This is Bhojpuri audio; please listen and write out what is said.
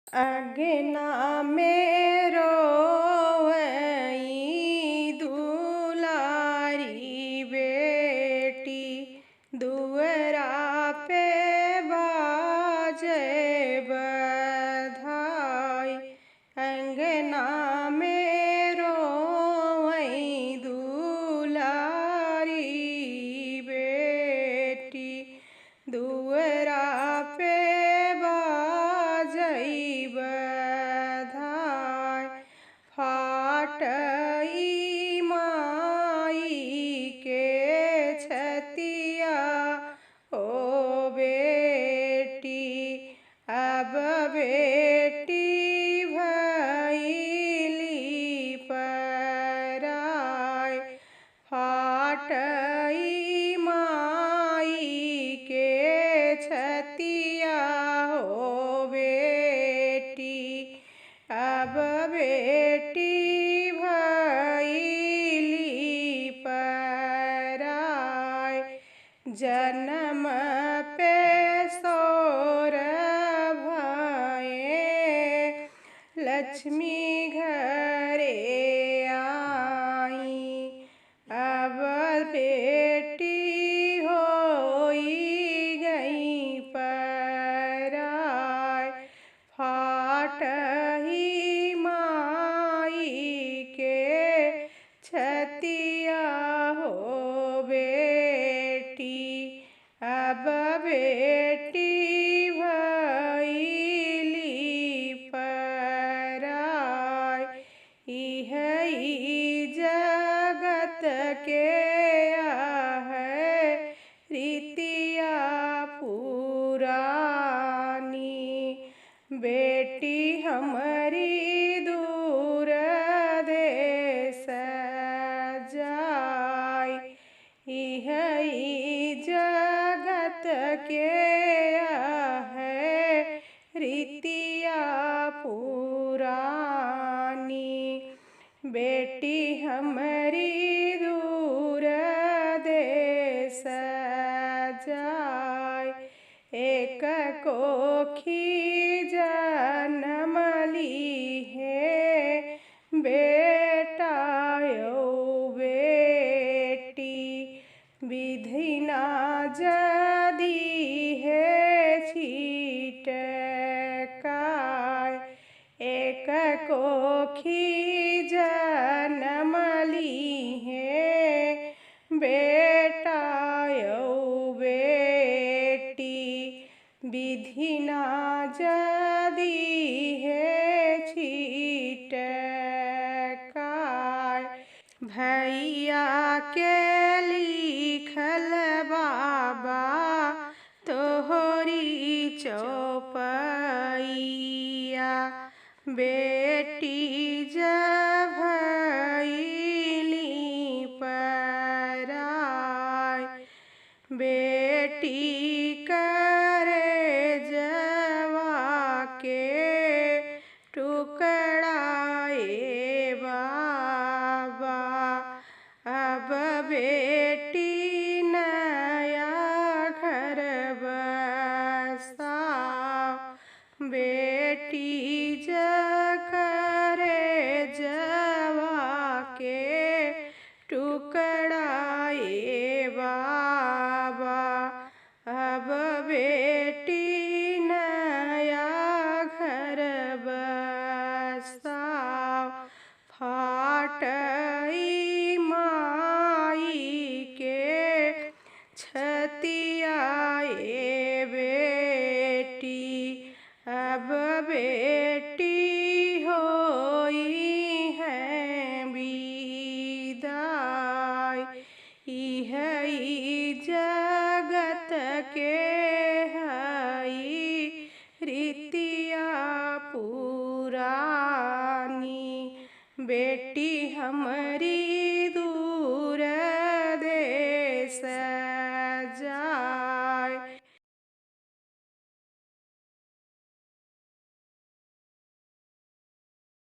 अगना में रोवई दुलारी बेटी, दुअरा पे बाजे बधाई। अंगना में रोवई दुलारी बेटी, दुअरा पे बधाई। फाटई माई के छतिया ओ बेटी, अब बेटी भइली पराई। फाटई माई के छतिया हो बेटी, अब बेटी भइली पराई। जन्म पे सोर भये, लक्ष्मी घरे आई। अब बेटी होई गई पराई। फाटही माई के छतिया हो बेटी, अब बेटी भइली पराई। इहई जगत के है रीतिया पुरानी, बेटी हमारी दूर देश जाई। इहई जगत के है रीतिया पुरानी, बेटी हमारी दूर देश जाई। एक कोखी जन्म ली है बेटा यो बेटी, विधि ना जदी है छिटकाय। एक कोखी जन्म ली है बेटा यो बेटी, विधि ना जदी है छिटकाय। भैया के लिखल बाबा तोहरी चौपैया, बेटी जब भइली पराई। बेटी करे जवा के टुकड़ाए बाबा, अब बेटी नया घर बसाओ। बेटी करे जवा के टुकड़ाए बाबा, अब बेटी नया घर बसाओ। फाटई माई के छतिया ए बेटी, अब बेटी होई है विदाई। इहई जगत के हई रीतिया पुरानी, बेटी हमारी